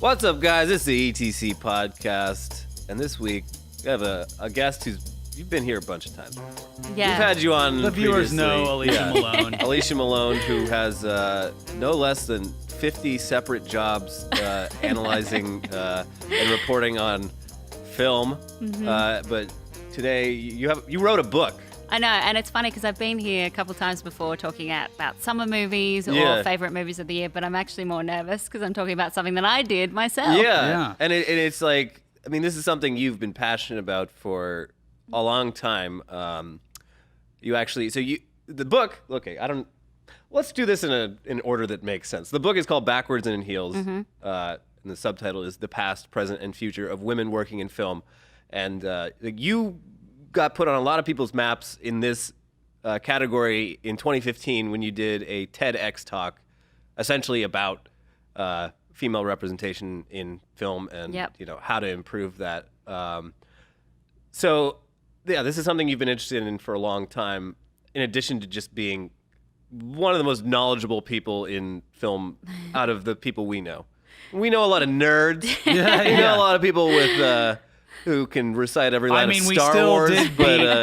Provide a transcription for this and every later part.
What's up, guys? It's the ETC podcast, and this week we have a guest you've been here a bunch of times. Yeah. We've had you on. The viewers previously. know Alicia Malone. Alicia Malone, who has no less than 50 separate jobs analyzing and reporting on film. But today you wrote a book. I know, and it's funny because I've been here a couple times before talking about summer movies or favorite movies of the year, but I'm actually more nervous because I'm talking about something that I did myself. Yeah. And it's like, I mean, this is something you've been passionate about for a long time. The book, okay, let's do this in an order that makes sense. The book is called Backwards and in Heels, and the subtitle is The Past, Present, and Future of Women Working in Film. And you got put on a lot of people's maps in this category in 2015 when you did a TEDx talk essentially about female representation in film and how to improve that. This is something you've been interested in for a long time, in addition to just being one of the most knowledgeable people in film out of the people we know. We know a lot of nerds. We know a lot of people with who can recite every line of Star Wars.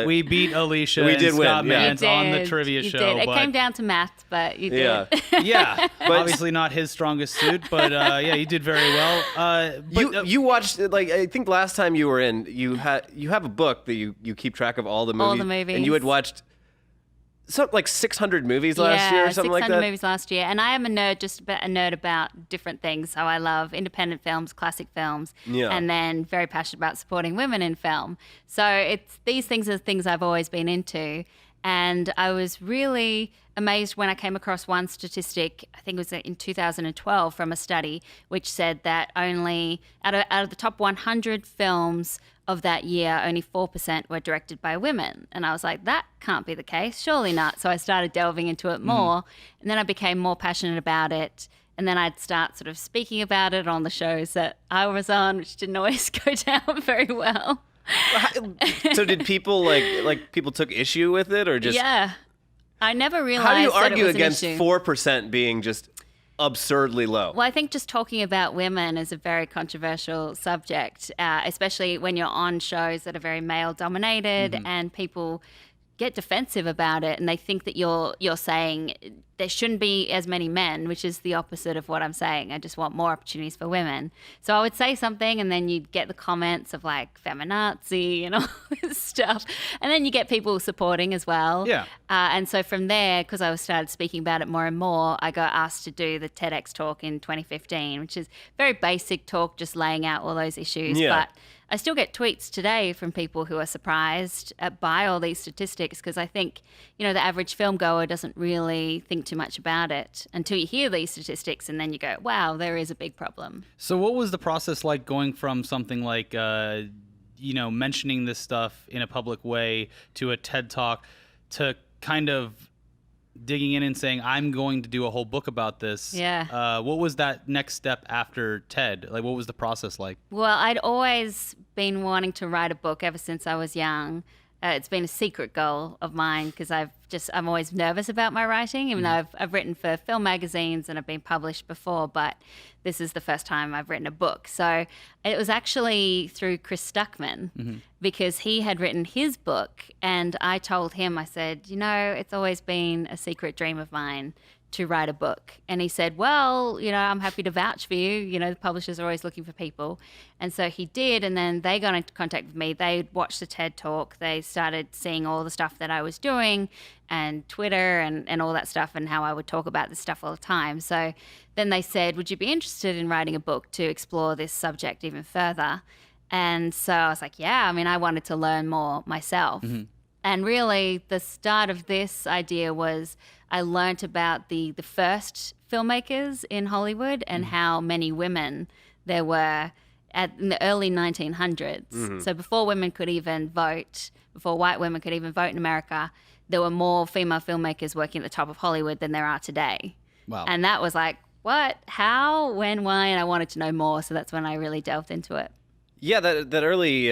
We beat Alicia we did and win, Scott yeah. Mans on the trivia show. Did. It came down to math, but you did. Yeah. Obviously not his strongest suit, but you did very well. You watched, I think last time you were in, you have a book that you keep track of all the movies. All the movies. And you had watched something like 600 movies last year or something like that? 600 movies last year. And I am a nerd about different things. So I love independent films, classic films, and then very passionate about supporting women in film. So these things are things I've always been into. And I was really amazed when I came across one statistic, I think it was in 2012 from a study, which said that only out of the top 100 films of that year, only 4% were directed by women. And I was like, that can't be the case, surely not. So I started delving into it more, and then I became more passionate about it. And then I'd start sort of speaking about it on the shows that I was on, which didn't always go down very well. So did people people took issue with it, or just I never realized. How do you that argue it was against an issue. 4% being just absurdly low? Well, I think just talking about women is a very controversial subject, especially when you're on shows that are very male dominated and people get defensive about it and they think that you're saying there shouldn't be as many men, which is the opposite of what I'm saying. I just want more opportunities for women. So I would say something and then you'd get the comments of like feminazi and all this stuff. And then you get people supporting as well. Yeah. And so from there, because I started speaking about it more and more, I got asked to do the TEDx talk in 2015, which is very basic talk, just laying out all those issues. Yeah. But I still get tweets today from people who are surprised by all these statistics because I think, the average film goer doesn't really think too much about it until you hear these statistics and then you go, wow, there is a big problem. So what was the process like going from something like, mentioning this stuff in a public way to a TED Talk to kind of digging in and saying, I'm going to do a whole book about this. Yeah. What was that next step after TED? Like, what was the process like? Well, I'd always been wanting to write a book ever since I was young. It's been a secret goal of mine because I'm always nervous about my writing, even though I've written for film magazines and I've been published before, but this is the first time I've written a book. So it was actually through Chris Stuckman because he had written his book and I told him, I said, it's always been a secret dream of mine to write a book. And he said, well, I'm happy to vouch for you. The publishers are always looking for people. And so he did. And then they got into contact with me. They watched the TED Talk. They started seeing all the stuff that I was doing and Twitter and all that stuff and how I would talk about this stuff all the time. So then they said, would you be interested in writing a book to explore this subject even further? And so I was like, yeah, I wanted to learn more myself. And really the start of this idea was I learnt about the first filmmakers in Hollywood and how many women there were in the early 1900s. So before women could even vote, before white women could even vote in America, there were more female filmmakers working at the top of Hollywood than there are today. Wow. And that was like, what, how, when, why? And I wanted to know more. So that's when I really delved into it. Yeah, that early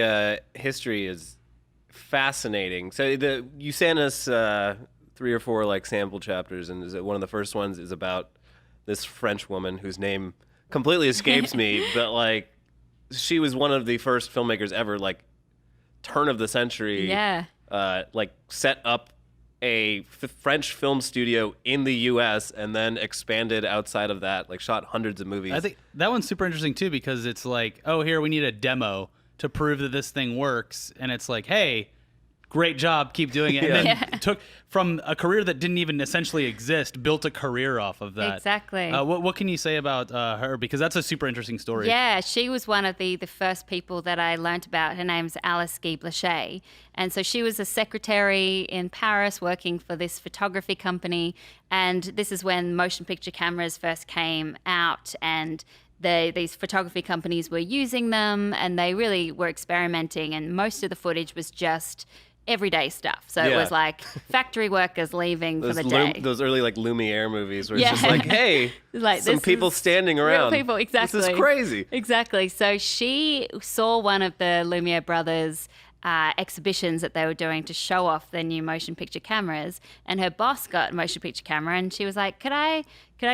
history is fascinating. So you sent us 3 or 4 sample chapters, and one of the first ones is about this French woman whose name completely escapes me, but like she was one of the first filmmakers ever, like turn of the century. Yeah. Like set up a French film studio in the U.S. and then expanded outside of that, like shot hundreds of movies. I think that one's super interesting too, because it's like, oh, here we need a demo to prove that this thing works, and it's like, hey, great job, keep doing it. And then took from a career that didn't even essentially exist, built a career off of that. Exactly. What can you say about her? Because that's a super interesting story. Yeah, she was one of the first people that I learnt about. Her name's Alice Guy Blanchet. And so she was a secretary in Paris working for this photography company. And this is when motion picture cameras first came out, and these photography companies were using them, and they really were experimenting. And most of the footage was just everyday stuff. So it was like factory workers leaving for the day. Those early like Lumiere movies where it's just like, hey, like, some people standing around. Real people, exactly. This is crazy. Exactly. So she saw one of the Lumiere brothers' exhibitions that they were doing to show off their new motion picture cameras, and her boss got a motion picture camera, and she was like, could I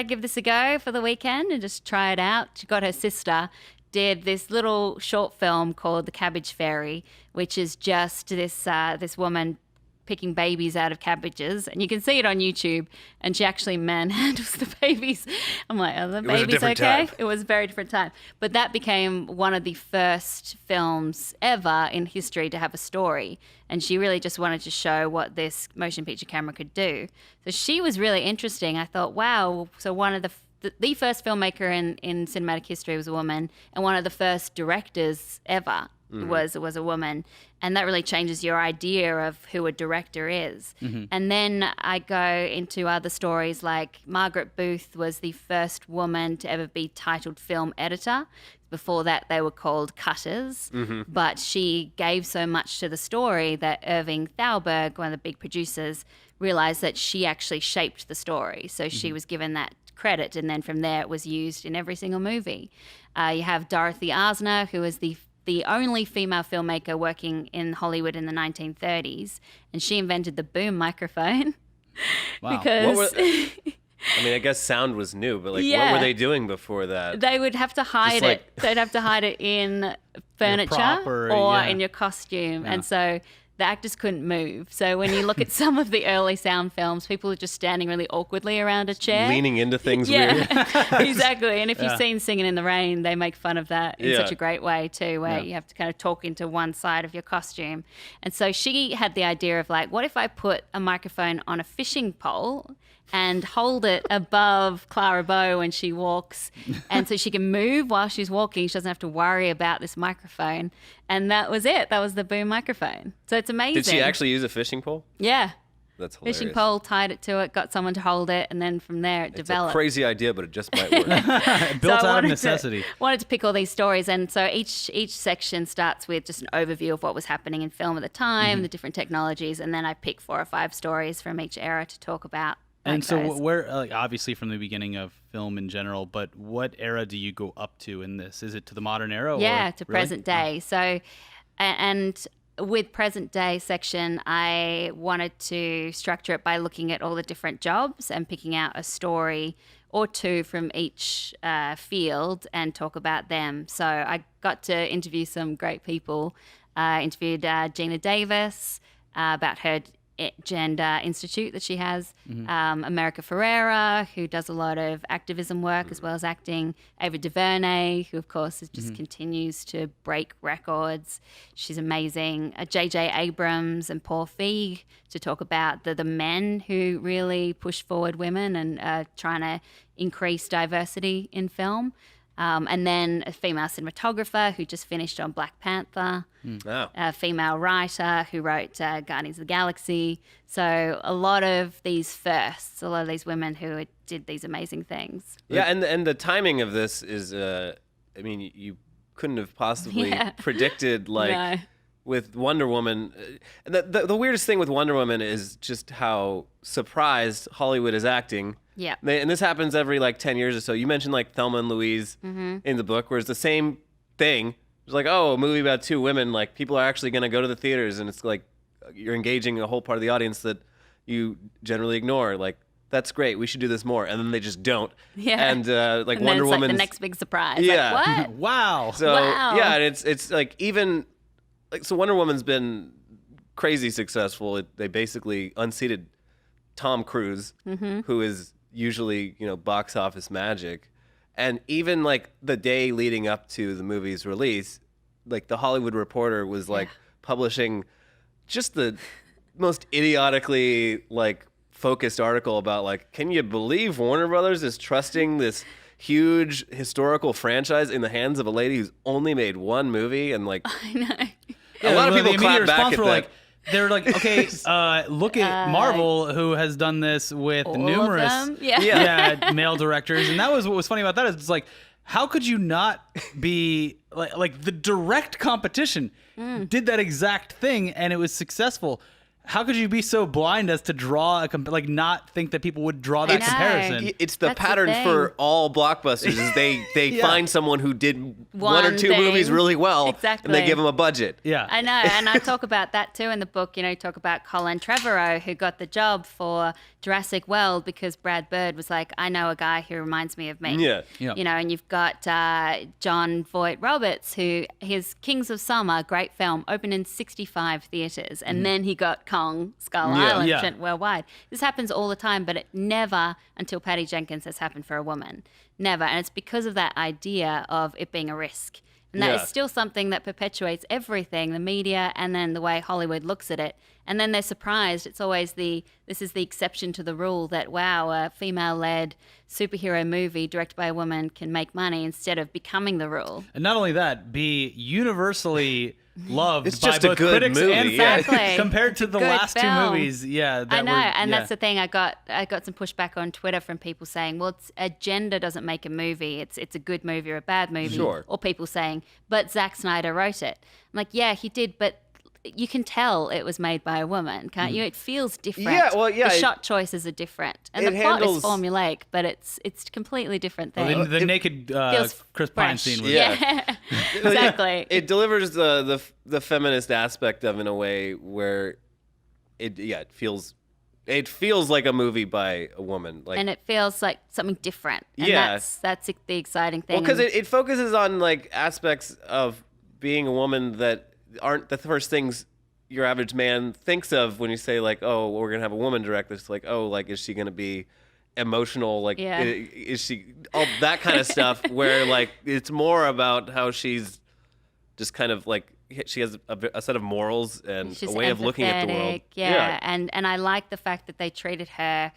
give this a go for the weekend and just try it out? She got her sister, did this little short film called The Cabbage Fairy, which is just this woman picking babies out of cabbages, and you can see it on YouTube, and she actually manhandles the babies. I'm like, are the babies okay? Time. It was a very different time. But that became one of the first films ever in history to have a story, and she really just wanted to show what this motion picture camera could do. So she was really interesting. I thought, wow, so one of the first filmmaker in cinematic history was a woman, and one of the first directors ever was a woman. And that really changes your idea of who a director is. And then I go into other stories, like Margaret Booth was the first woman to ever be titled film editor. Before that, they were called cutters. But she gave so much to the story that Irving Thalberg, one of the big producers, realized that she actually shaped the story. So she was given that credit, and then from there it was used in every single movie. You have Dorothy Arzner, who is the only female filmmaker working in Hollywood in the 1930s, and she invented the boom microphone. Wow. Because I mean, I guess sound was new, but like, what were they doing before that? they would have to hide like- it. They'd have to hide it in furniture prop or in your costume, Yeah. and so the actors couldn't move. So when you look at some of the early sound films, people are just standing really awkwardly around a chair. Leaning into things weird. Exactly. And if you've seen Singing in the Rain, they make fun of that in such a great way too, where you have to kind of talk into one side of your costume. And so she had the idea of like, what if I put a microphone on a fishing pole and hold it above Clara Bow when she walks, and so she can move while she's walking. She doesn't have to worry about this microphone. And that was it. That was the boom microphone. So it's amazing. Did she actually use a fishing pole? Yeah. That's hilarious. Fishing pole, tied it to it, got someone to hold it, and then from there it It's developed. a crazy idea, but it just might work. Built So I out of wanted necessity. wanted to pick all these stories, and so each section starts with just an overview of what was happening in film at the time, the different technologies, and then I pick 4 or 5 stories from each era to talk about. And so those. where, like, obviously from the beginning of film in general, but what era do you go up to in this? Is it to the modern era? Yeah, or, to really? present day. So, and with present day section, I wanted to structure it by looking at all the different jobs and picking out a story or 2 from each field and talk about them. So I got to interview some great people. I interviewed Gina Davis about her gender institute that she has, America Ferrera, who does a lot of activism work as well as acting, Ava DuVernay, who of course just continues to break records. She's amazing. J.J. Abrams and Paul Feig to talk about the men who really push forward women and trying to increase diversity in film. And then a female cinematographer who just finished on Black Panther, a female writer who wrote Guardians of the Galaxy. So a lot of these firsts, a lot of these women who did these amazing things. Yeah, and the timing of this is, I mean, you couldn't have possibly predicted, like, No. with Wonder Woman. The weirdest thing with Wonder Woman is just how surprised Hollywood is acting. Yeah. And this happens every, like, 10 years or so. You mentioned, like, Thelma and Louise in the book, where it's the same thing. It's like, oh, a movie about 2 women. Like, people are actually going to go to the theaters, and it's like you're engaging a whole part of the audience that you generally ignore. Like, that's great. We should do this more. And then they just don't. Yeah. And like And then Wonder it's like Woman's the next big surprise. Yeah. Like, what? Wow. So Wow. yeah, and it's like even like so Wonder Woman's been crazy successful. They basically unseated Tom Cruise, who is usually, box office magic. And even like the day leading up to the movie's release, like the Hollywood Reporter was like publishing just the most idiotically like focused article about like, can you believe Warner Brothers is trusting this huge historical franchise in the hands of a lady who's only made one movie? And like, I know. a lot of people the clap immediate back response at were that. like, they're like, okay, look at Marvel, who has done this with All numerous of them? Yeah. yeah, male directors. And that was what was funny about that is it's like, how could you not be like the direct competition did that exact thing and it was successful? How could you be so blind as to draw like not think that people would draw that know. comparison? It's the That's the pattern thing. for all blockbusters is they find someone who did one or One two movies thing. really well, and Exactly. they give them a budget. Yeah. I know, and I talk about that too in the book. Talk about Colin Trevorrow, who got the job for Jurassic World because Brad Bird was like, I know a guy who reminds me of me. Yeah. Yeah. And you've got John Voight Roberts, who his Kings of Summer, great film, opened in 65 theaters, and then he got Kong Skull Yeah. Island, Yeah. which went worldwide. This happens all the time, but it never, until Patty Jenkins, has happened for a woman. Never, and it's because of that idea of it being a risk. And that Yeah. is still something that perpetuates everything, the media and then the way Hollywood looks at it. And then they're surprised. It's always this is the exception to the rule that, wow, a female-led superhero movie directed by a woman can make money instead of becoming the rule. And not only that, be universally loved It's by just a both good critics movie, and yeah. fans Exactly. compared to the Good last two film. movies. Yeah, I know, and yeah. that's the thing. I got some pushback on Twitter from people saying, "Well, a gender doesn't make a movie. It's a good movie or a bad movie." Sure. Or people saying, "But Zack Snyder wrote it." I'm like, "Yeah, he did, but." You can tell it was made by a woman, can't you? It feels different. Yeah, well, yeah, The it- shot choices are different, and it the plot handles- is formulaic, but it's a completely different thing. Well, the naked feels Chris Pine fresh. scene was Yeah. Exactly. It delivers the feminist aspect of in a way where it feels like a movie by a woman. Like, and it feels like something different. And Yeah. that's the exciting thing. well, because And- it focuses on like aspects of being a woman that aren't the first things your average man thinks of when you say like, oh, we're gonna have a woman direct this. Like, oh, like is she gonna be emotional? Like, Yeah. is she all that kind of stuff? Where like it's more about how she's just kind of like she has a set of morals and she's a way of looking at the world. empathetic, Yeah. And I like the fact that they treated her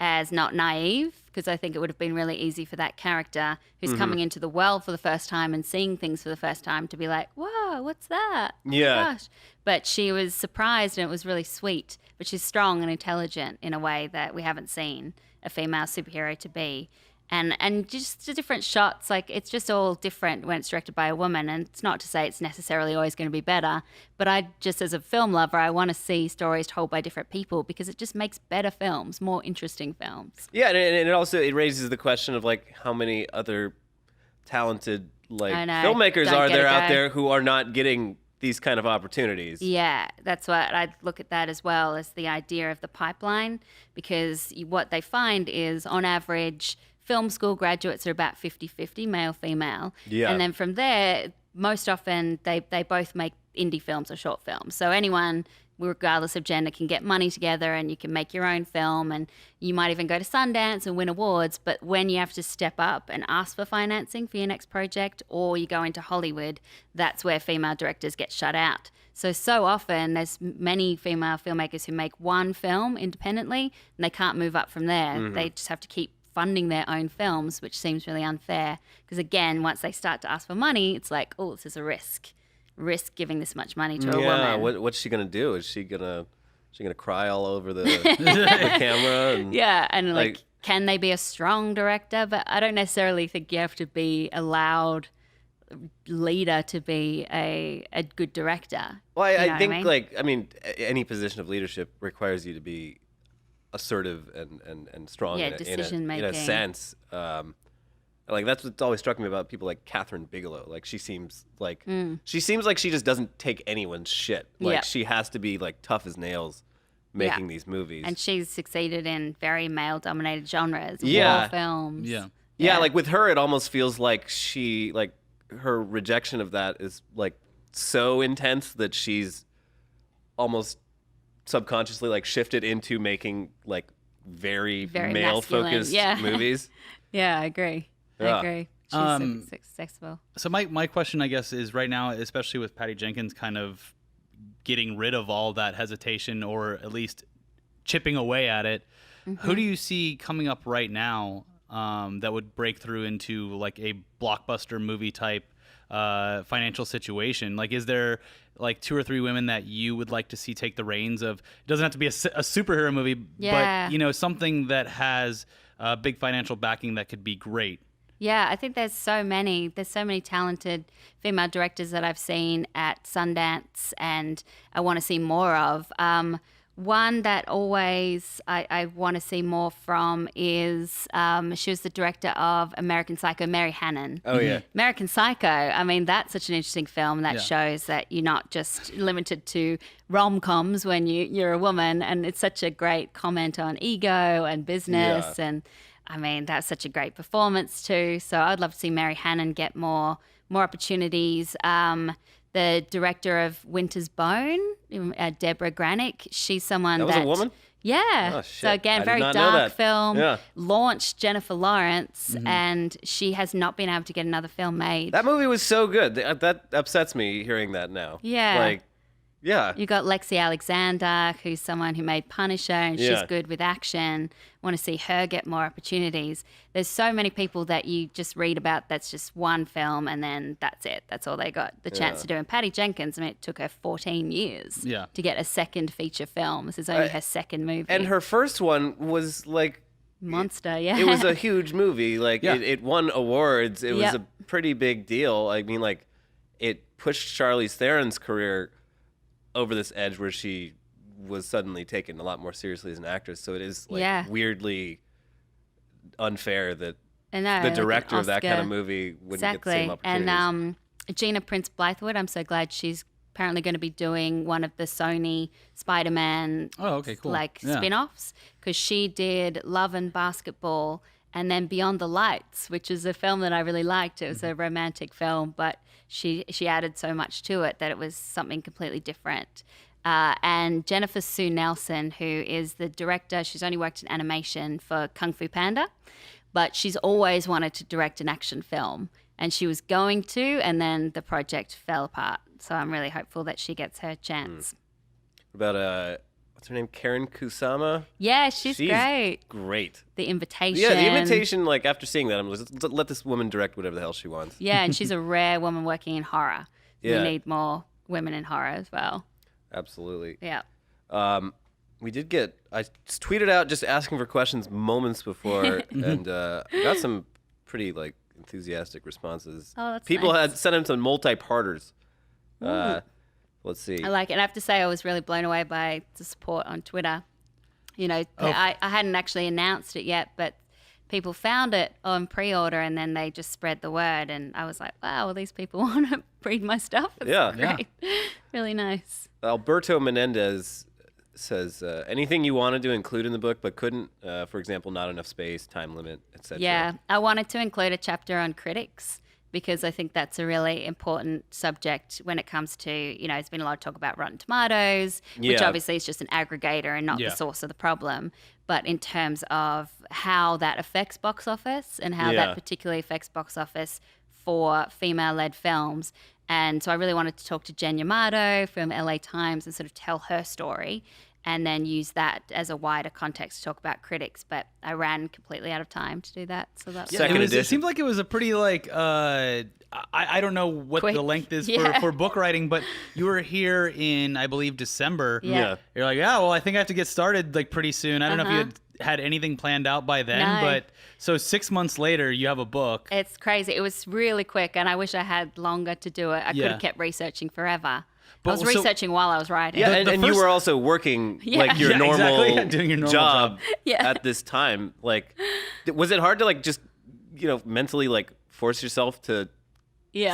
as not naive, because I think it would have been really easy for that character who's coming into the world for the first time and seeing things for the first time to be like, whoa, what's that? Oh my Yeah. gosh. But she was surprised, and it was really sweet. But she's strong and intelligent in a way that we haven't seen a female superhero to be. And just the different shots, like it's just all different when it's directed by a woman. And it's not to say it's necessarily always going to be better, but I just, as a film lover, I want to see stories told by different people because it just makes better films, more interesting films. Yeah, and it also it raises the question of like how many other talented like I know. filmmakers Don't are get there a out go. there who are not getting these kind of opportunities. Yeah, that's what I'd look at that as well as the idea of the pipeline, because what they find is on average, film school graduates are about 50-50 male, female. Yeah. And then from there, most often they both make indie films or short films. So anyone, regardless of gender, can get money together and you can make your own film, and you might even go to Sundance and win awards. But when you have to step up and ask for financing for your next project, or you go into Hollywood, that's where female directors get shut out. So often there's many female filmmakers who make one film independently and they can't move up from there. They just have to keep funding their own films, which seems really unfair. Because again, once they start to ask for money, it's like, oh, this is a risk giving this much money to a Yeah, woman. what's she gonna do? Is she gonna cry all over the camera? And, Yeah, and like, Like- can they be a strong director? But I don't necessarily think you have to be a loud leader to be a good director. Well, You know I what think I mean? any position of leadership requires you to be assertive and strong Yeah, in a decision-making. sense. Like that's what's always struck me about people like Catherine Bigelow. Like she seems like she just doesn't take anyone's shit. Like Yep. she has to be like tough as nails making these movies. And she's succeeded in very male-dominated genres, Yeah. war films. Yeah. Like with her, it almost feels like her rejection of that is like so intense that she's almost subconsciously like shifted into making like very male-focused movies. Yeah, I agree. Yeah. I agree. She's successful. So my question, I guess, is right now, especially with Patty Jenkins kind of getting rid of all that hesitation, or at least chipping away at it, who do you see coming up right now that would break through into like a blockbuster movie type financial situation? Like, is there like 2 or 3 women that you would like to see take the reins of? It doesn't have to be a superhero movie, but something that has big financial backing that could be great. Yeah, I think there's so many talented female directors that I've seen at Sundance, and I want to see more of. One that always I want to see more from is she was the director of American Psycho, Mary Hannon. Oh, yeah. American Psycho, I mean, that's such an interesting film that shows that you're not just limited to rom-coms when you're a woman, and it's such a great comment on ego and business, and I mean, that's such a great performance too. So I'd love to see Mary Hannon get more opportunities. The director of Winter's Bone, Deborah Granick, she's someone that was a woman? Yeah. Oh, shit. So again, I did very not know dark that. film. Yeah. Launched Jennifer Lawrence, and she has not been able to get another film made. That movie was so good. That upsets me hearing that now. Yeah. Like, yeah. You got Lexi Alexander, who's someone who made Punisher, and she's good with action. Want to see her get more opportunities. There's so many people that you just read about that's just one film, and then that's it. That's all they got the chance to do. And Patty Jenkins, I mean, it took her 14 years to get a second feature film. This is only her second movie. And her first one was like... Monster, It was a huge movie. Like, it won awards. It was a pretty big deal. I mean, like, it pushed Charlize Theron's career over this edge where she was suddenly taken a lot more seriously as an actress. So it is like weirdly unfair that the director of that kind of movie wouldn't get the same opportunities. And Gina Prince Blythewood, I'm so glad she's apparently going to be doing one of the Sony Spider-Man spin-offs, because she did Love and Basketball and then Beyond the Lights, which is a film that I really liked. It was a romantic film, but she added so much to it that it was something completely different. And Jennifer Sue Nelson, who is the director, she's only worked in animation for Kung Fu Panda, but she's always wanted to direct an action film. And she was going to, and then the project fell apart. So I'm really hopeful that she gets her chance. What about, what's her name? Karen Kusama? Yeah, she's great. Great. The Invitation. Yeah, The Invitation, like, after seeing that, I'm like, let this woman direct whatever the hell she wants. Yeah, and she's a rare woman working in horror. We need more women in horror as well. Absolutely. Yeah. We did get, I tweeted out just asking for questions moments before, and got some pretty, like, enthusiastic responses. Oh, that's People nice. had sent in some multi-parters. Let's see. I like it. And I have to say I was really blown away by the support on Twitter. You know, I hadn't actually announced it yet, but people found it on pre-order and then they just spread the word. And I was like, wow, well, these people want to read my stuff. It's great. Really nice. Alberto Menendez says, anything you wanted to include in the book but couldn't, for example, not enough space, time limit, etc. Yeah, I wanted to include a chapter on critics because I think that's a really important subject when it comes to, you know, there's been a lot of talk about Rotten Tomatoes, which obviously is just an aggregator and not the source of the problem. But in terms of how that affects box office and how that particularly affects box office for female-led films. And so I really wanted to talk to Jen Yamato from LA Times and sort of tell her story and then use that as a wider context to talk about critics. But I ran completely out of time to do that. So that's it seemed like it was a pretty, like, I don't know what the length is for book writing, but you were here in, I believe, December. Yeah. You're like, well, I think I have to get started, like, pretty soon. I don't know if you had anything planned out by then, but so 6 months later, you have a book. It's crazy. It was really quick, and I wish I had longer to do it. I could have kept researching forever. But I was researching while I was writing. Yeah, and you were also working like your normal doing your normal job at this time. Like, was it hard to like just, you know, mentally like force yourself to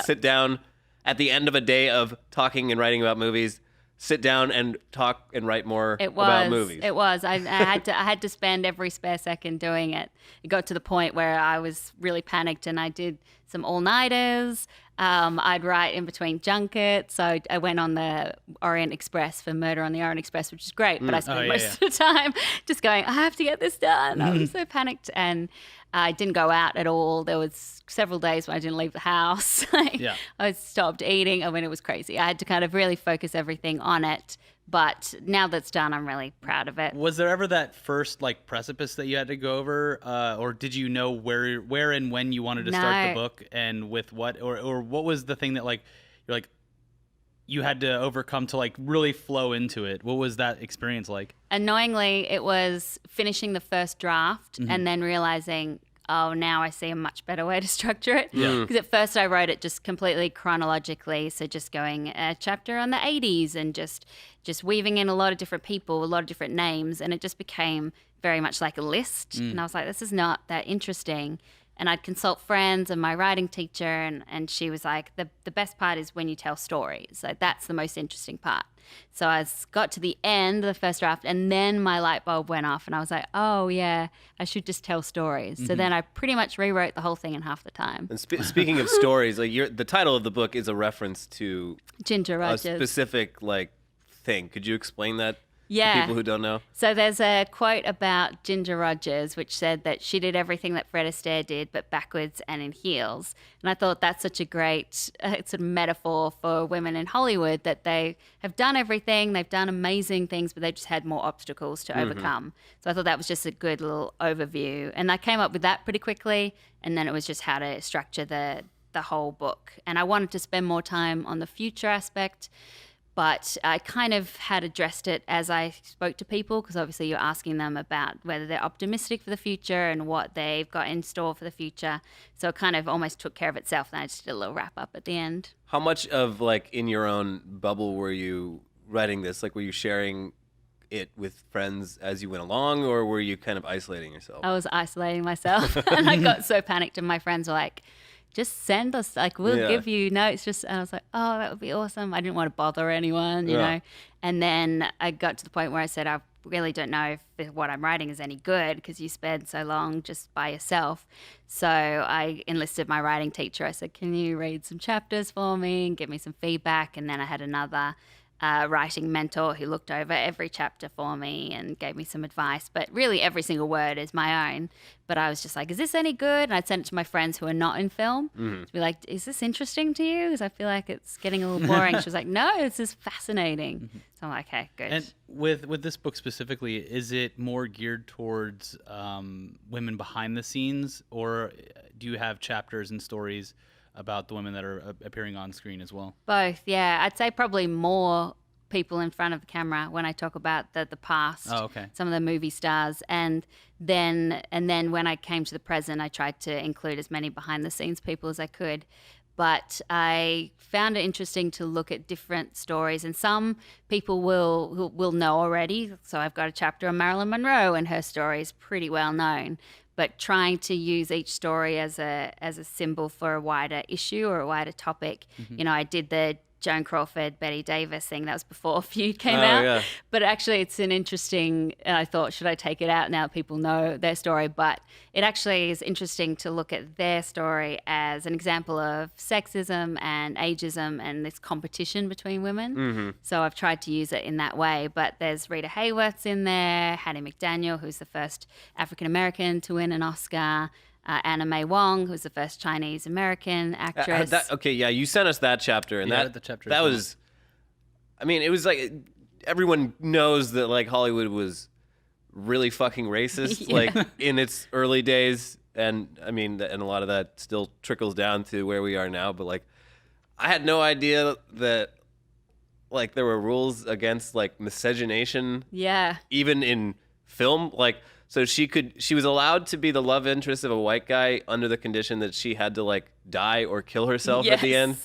sit down at the end of a day of talking and writing about movies sit down and talk and write more It was. about movies. It was. I had to spend every spare second doing it. It got to the point where I was really panicked, and I did some all-nighters. I'd write in between junkets. So I went on the Orient Express for Murder on the Orient Express, which is great. But I spent most of the time just going, I have to get this done. I was so panicked, and I didn't go out at all. There was several days when I didn't leave the house. I stopped eating. I mean, it was crazy. I had to kind of really focus everything on it. But now that's done, I'm really proud of it. Was there ever that first like precipice that you had to go over, or did you know where and when you wanted to start the book and with what, or what was the thing that like you're like you had to overcome to like really flow into it? What was that experience like? Annoyingly, it was finishing the first draft and then realizing, oh, now I see a much better way to structure it. Because at first I wrote it just completely chronologically. So just going a chapter on the 80s and just weaving in a lot of different people, a lot of different names. And it just became very much like a list. And I was like, this is not that interesting. And I'd consult friends and my writing teacher. And she was like, the best part is when you tell stories. Like, that's the most interesting part. So I got to the end of the first draft, and then my light bulb went off, and I was like, oh, yeah, I should just tell stories. So then I pretty much rewrote the whole thing in half the time. And speaking of stories, like the title of the book is a reference to Ginger Rogers. a specific like thing. Could you explain that to people who don't know? So there's a quote about Ginger Rogers which said that she did everything that Fred Astaire did, but backwards and in heels. And I thought that's such a great sort of metaphor for women in Hollywood, that they have done everything, they've done amazing things, but they just had more obstacles to overcome. So I thought that was just a good little overview. And I came up with that pretty quickly, and then it was just how to structure the whole book. And I wanted to spend more time on the future aspect, but I kind of had addressed it as I spoke to people, because obviously you're asking them about whether they're optimistic for the future and what they've got in store for the future. So it kind of almost took care of itself, and I just did a little wrap up at the end. How much of like in your own bubble were you writing this? Like, were you sharing it with friends as you went along, or were you kind of isolating yourself? I was isolating myself, and I got so panicked, and my friends were like, just send us, like, we'll give you notes. And I was like, oh, that would be awesome. I didn't want to bother anyone, you know. And then I got to the point where I said, I really don't know if what I'm writing is any good, because you spend so long just by yourself. So I enlisted my writing teacher. I said, can you read some chapters for me and give me some feedback? And then I had another writing mentor who looked over every chapter for me and gave me some advice. But really every single word is my own. But I was just like, is this any good? And I'd send it to my friends who are not in film to be like, is this interesting to you? Because I feel like it's getting a little boring. She was like, no, this is fascinating. So I'm like, okay, good. And with this book specifically, is it more geared towards women behind the scenes, or do you have chapters and stories about the women that are appearing on screen as well? Both, yeah. I'd say probably more people in front of the camera when I talk about the past. Oh, okay. Some of the movie stars, and then when I came to the present, I tried to include as many behind the scenes people as I could. But I found it interesting to look at different stories, and some people will know already. So I've got a chapter on Marilyn Monroe, and her story is pretty well known. But trying to use each story as a symbol for a wider issue or a wider topic. You know, I did the Joan Crawford, Betty Davis thing. That was before Feud came out. Yeah. But actually it's an interesting, and I thought, should I take it out now that people know their story? But it actually is interesting to look at their story as an example of sexism and ageism and this competition between women. So I've tried to use it in that way. But there's Rita Hayworth's in there, Hattie McDaniel, who's the first African-American to win an Oscar, Anna May Wong, who's the first Chinese-American actress. You sent us that chapter, and that was, I mean, it was like, everyone knows that like Hollywood was really fucking racist, like in its early days, and I mean, and a lot of that still trickles down to where we are now. But like, I had no idea that like there were rules against like miscegenation. Yeah. Even in film, like. So she was allowed to be the love interest of a white guy under the condition that she had to like die or kill herself at the end,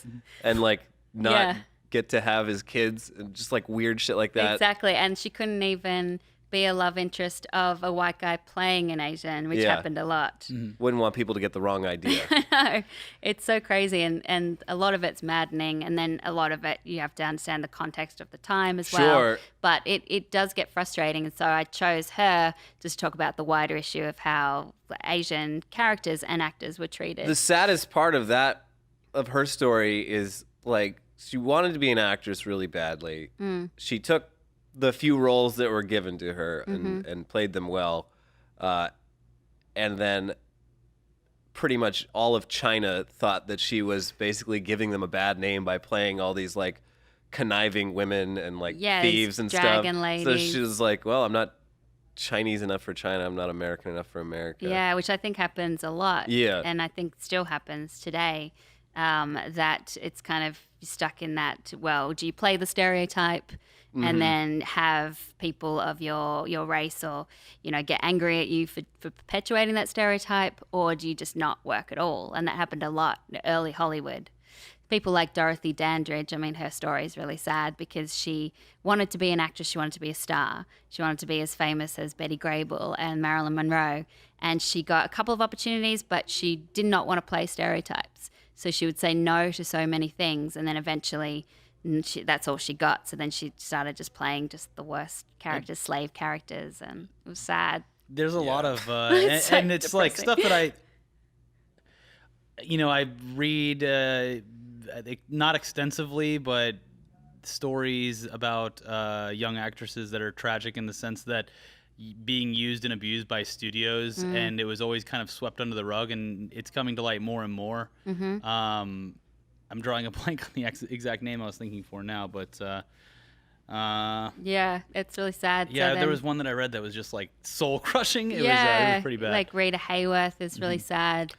and like not get to have his kids, and just like weird shit like that. Exactly. And she couldn't even be a love interest of a white guy playing an Asian, which Yeah. happened a lot. Wouldn't want people to get the wrong idea. I know. It's so crazy, and a lot of it's maddening, and then a lot of it you have to understand the context of the time as well. Sure. But it does get frustrating, and so I chose her just to talk about the wider issue of how Asian characters and actors were treated. The saddest part of her story is like she wanted to be an actress really badly. She took the few roles that were given to her and played them well, and then pretty much all of China thought that she was basically giving them a bad name by playing all these like conniving women and like thieves and stuff. dragon So ladies. she was like, well, I'm not Chinese enough for China. I'm not American enough for America. Yeah, which I think happens a lot. Yeah. And I think still happens today, that it's kind of stuck in that, well, do you play the stereotype and then have people of your race or, get angry at you for perpetuating that stereotype, or do you just not work at all? And that happened a lot in early Hollywood. People like Dorothy Dandridge, I mean, her story is really sad because she wanted to be an actress. She wanted to be a star. She wanted to be as famous as Betty Grable and Marilyn Monroe. And she got a couple of opportunities, but she did not want to play stereotypes. So she would say no to so many things. And then eventually that's all she got. So then she started just playing just the worst characters, slave characters. And it was sad. There's a lot of, It's so and it's like depressing. stuff that I read, not extensively, but stories about young actresses that are tragic in the sense that being used and abused by studios, and it was always kind of swept under the rug, and it's coming to light more and more. I'm drawing a blank on the exact name I was thinking for now, but Yeah, it's really sad. So yeah, then- there was one that I read that was just like soul crushing. It was pretty bad. Like Rita Hayworth is really sad.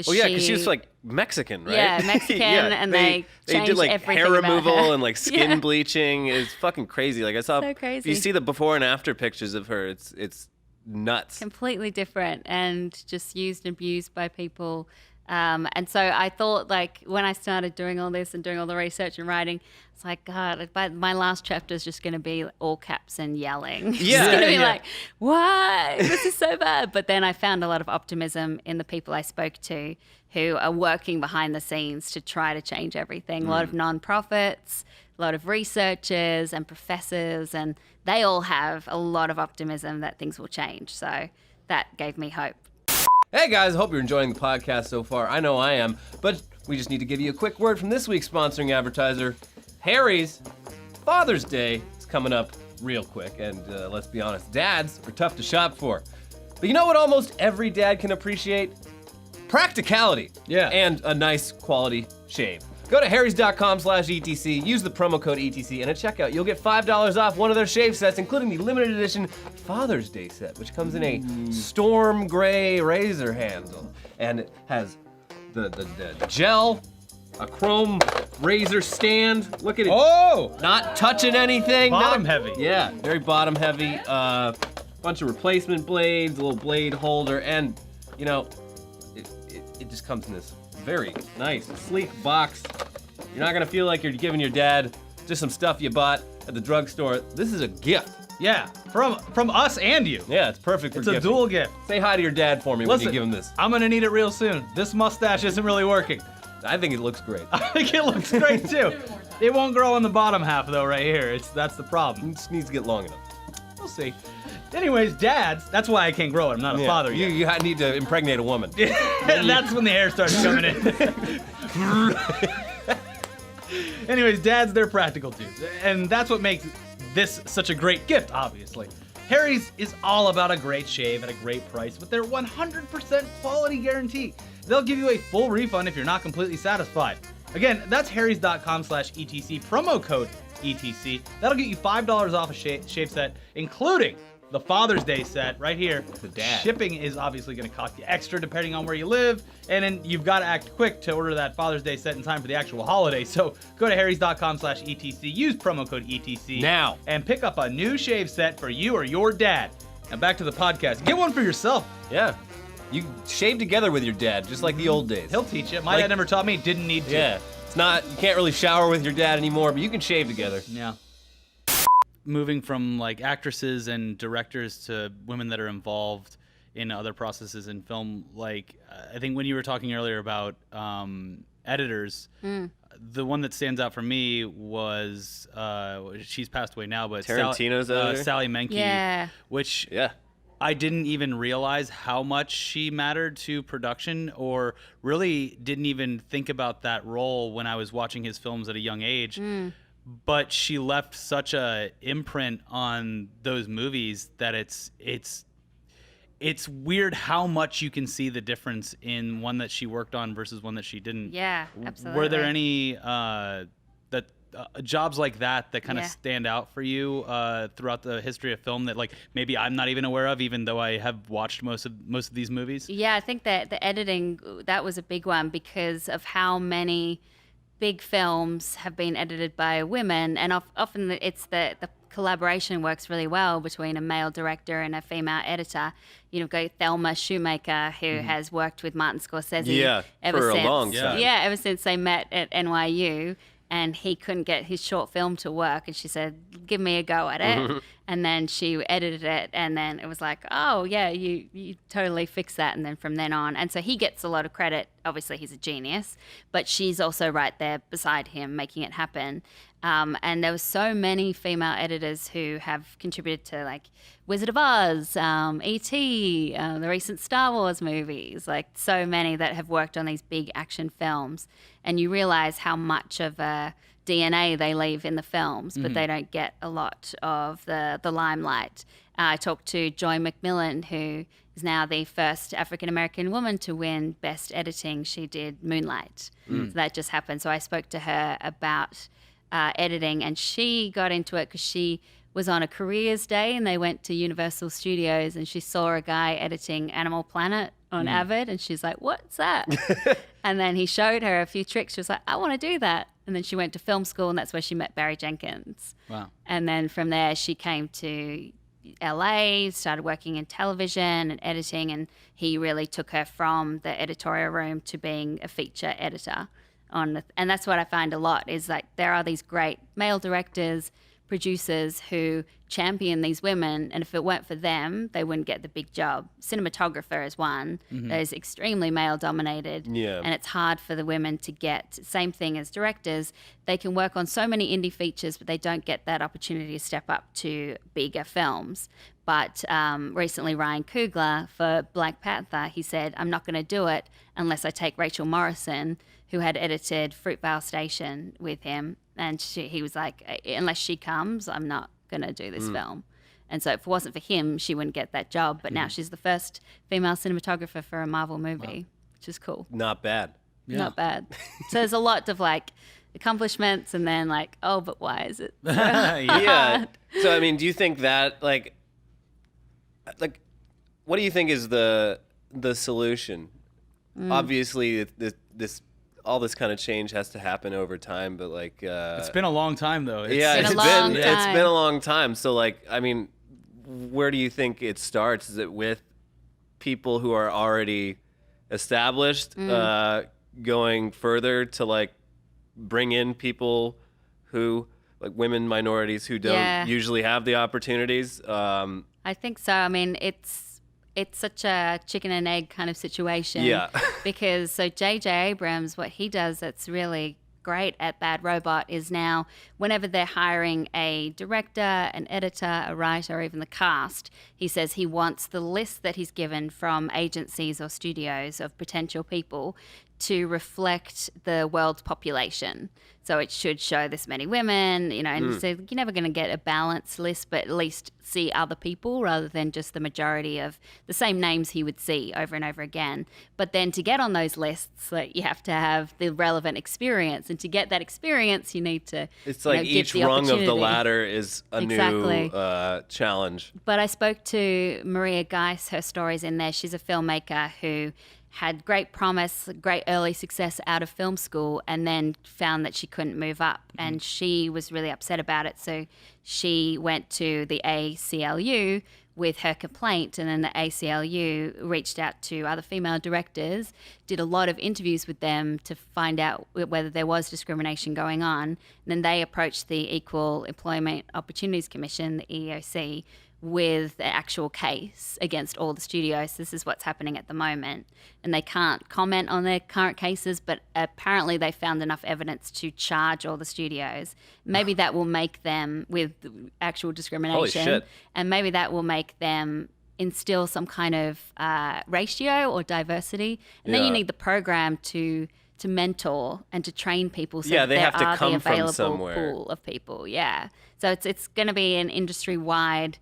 Well, yeah, because she was like Mexican, right? Yeah, Mexican, and they did changed like everything hair about removal her. and like skin Yeah. bleaching. It's fucking crazy. Like I saw, So if crazy. you see the before and after pictures of her, it's nuts. Completely different and just used and abused by people. And so I thought, like, when I started doing all this and doing all the research and writing, it's like, God, my last chapter is just going to be all caps and yelling. It's Yeah, just going to be yeah. like, why? This is so bad. But then I found a lot of optimism in the people I spoke to who are working behind the scenes to try to change everything. A lot of nonprofits, a lot of researchers and professors, and they all have a lot of optimism that things will change. So that gave me hope. Hey guys, hope you're enjoying the podcast so far. I know I am, but we just need to give you a quick word from this week's sponsoring advertiser, Harry's. Father's Day is coming up real quick, and let's be honest, dads are tough to shop for. But you know what almost every dad can appreciate? Practicality. Yeah. And a nice quality shave. Go to harrys.com/ETC, use the promo code ETC, and at checkout you'll get $5 off one of their shave sets, including the limited edition Father's Day set, which comes in a storm gray razor handle. And it has the gel, a chrome razor stand. Look at it. Oh! Not touching anything. Bottom not- heavy. Yeah, very bottom heavy. Bunch of replacement blades, a little blade holder, and you know, it just comes in this very nice, sleek box. You're not gonna feel like you're giving your dad just some stuff you bought at the drugstore. This is a gift. Yeah, from us and you. Yeah, it's perfect for It's a gifting. dual gift. Say hi to your dad for me when you give him this. I'm gonna need it real soon. This mustache isn't really working. I think it looks great. I think it looks great too. It won't grow on the bottom half though, right here. That's the problem. It just needs to get long enough. We'll see. Anyways, dads, that's why I can't grow it. I'm not a father You yet. need to impregnate a woman. That's when the hair starts coming in. Anyways, dads, they're practical dudes. And that's what makes this such a great gift, obviously. Harry's is all about a great shave at a great price with their 100% quality guarantee. They'll give you a full refund if you're not completely satisfied. Again, that's harrys.com/ETC, promo code ETC. That'll get you $5 off a shave set, including the Father's Day set right here. The dad. Shipping is obviously going to cost you extra depending on where you live, and then you've got to act quick to order that Father's Day set in time for the actual holiday. So go to harrys.com/ETC, use promo code ETC Now. and pick up a new shave set for you or your dad. Now back to the podcast. Get one for yourself. Yeah. You shave together with your dad, just like the old days. He'll teach you. My Like- dad never taught me. Didn't need to. Yeah. It's not, you can't really shower with your dad anymore, but you can shave together. Yeah. moving from like actresses and directors to women that are involved in other processes in film, like I think when you were talking earlier about editors, the one that stands out for me was she's passed away now, but Tarantino's editor? Sally Menke, Yeah. which Yeah. I didn't even realize how much she mattered to production, or really didn't even think about that role when I was watching his films at a young age. But she left such a imprint on those movies that it's weird how much you can see the difference in one that she worked on versus one that she didn't. Yeah, absolutely. Were there any jobs like that kind of Yeah. stand out for you throughout the history of film that like maybe I'm not even aware of, even though I have watched most of these movies? Yeah, I think that the editing, that was a big one because of how many big films have been edited by women, and often it's the collaboration works really well between a male director and a female editor. You know, go Thelma Shoemaker, who has worked with Martin Scorsese for a long time. Yeah, ever since they met at NYU. And he couldn't get his short film to work. And she said, give me a go at it. And then she edited it. And then it was like, oh, yeah, you totally fixed that. And then from then on. And so he gets a lot of credit. Obviously, he's a genius. But she's also right there beside him making it happen. And there were so many female editors who have contributed to, like, Wizard of Oz, E.T., the recent Star Wars movies, like so many that have worked on these big action films. And you realize how much of a DNA they leave in the films, but they don't get a lot of the limelight. I talked to Joy McMillan, who is now the first African-American woman to win Best Editing. She did Moonlight. So that just happened. So I spoke to her about editing, and she got into it because she was on a careers day and they went to Universal Studios and she saw a guy editing Animal Planet on Avid, and she's like, what's that? And then he showed her a few tricks. She was like, I want to do that. And then she went to film school, and that's where she met Barry Jenkins. Wow. And then from there she came to LA, started working in television and editing, and he really took her from the editorial room to being a feature editor. And that's what I find a lot is like there are these great male directors, producers who champion these women, and if it weren't for them, they wouldn't get the big job. Cinematographer is one that is extremely male dominated, and it's hard for the women to get. Same thing as directors, they can work on so many indie features, but they don't get that opportunity to step up to bigger films. But recently Ryan Coogler for Black Panther, he said, I'm not going to do it unless I take Rachel Morrison, who had edited Fruitvale Station with him, and he was like, unless she comes, I'm not going to do this film. And so if it wasn't for him, she wouldn't get that job. But now she's the first female cinematographer for a Marvel movie, which is cool. Not bad. Not bad. So there's a lot of like accomplishments, and then like, oh, but why is it so Yeah. So I mean, do you think that like what do you think is the solution? Obviously, this all this kind of change has to happen over time, but like It's been a long time though. been a long time. It's been a long time. So like, I mean, where do you think it starts? Is it with people who are already established, going further to like bring in people who like women, minorities who don't usually have the opportunities? I think so. I mean, it's such a chicken and egg kind of situation. Yeah. Because so J.J. Abrams, what he does that's really great at Bad Robot is now whenever they're hiring a director, an editor, a writer, or even the cast, he says he wants the list that he's given from agencies or studios of potential people to reflect the world's population. So it should show this many women, you know, and so you're never going to get a balanced list, but at least see other people rather than just the majority of the same names he would see over and over again. But then to get on those lists, like, you have to have the relevant experience. And to get that experience, you need to It's like each rung of the ladder is a new challenge. But I spoke to Maria Geiss, her story's in there. She's a filmmaker who had great promise, great early success out of film school, and then found that she couldn't move up. And she was really upset about it. So she went to the ACLU, with her complaint, and then the ACLU reached out to other female directors, did a lot of interviews with them to find out whether there was discrimination going on. And then they approached the Equal Employment Opportunities Commission, the EEOC, with the actual case against all the studios. This is what's happening at the moment. And they can't comment on their current cases, but apparently they found enough evidence to charge all the studios. Maybe that will make them, with actual discrimination, Holy shit. and maybe that will make them instill some kind of ratio or diversity. And then you Yeah. need the program to mentor and to train people so Yeah, that they there have to are come the from available somewhere. pool of people. Yeah. So it's going to be an industry-wide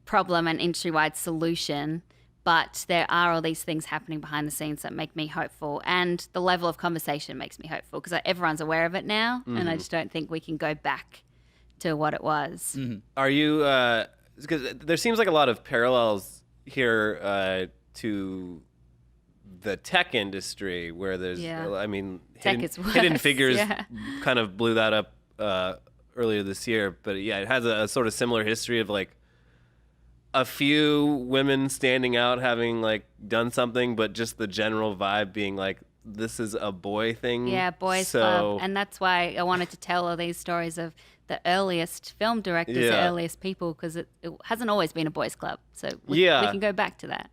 problem and industry-wide solution, but there are all these things happening behind the scenes that make me hopeful, and the level of conversation makes me hopeful because everyone's aware of it now, and I just don't think we can go back to what it was. Are you? Because there seems like a lot of parallels here to the tech industry, where there's, Yeah. I mean, Tech Hidden, is worse, Hidden Figures yeah. kind of blew that up earlier this year, but yeah, it has a sort of similar history of like a few women standing out having like done something, but just the general vibe being like, this is a boy thing. Yeah, boys club. And that's why I wanted to tell all these stories of the earliest film directors, the Yeah. earliest people, because it hasn't always been a boys club. So we Yeah. can go back to that.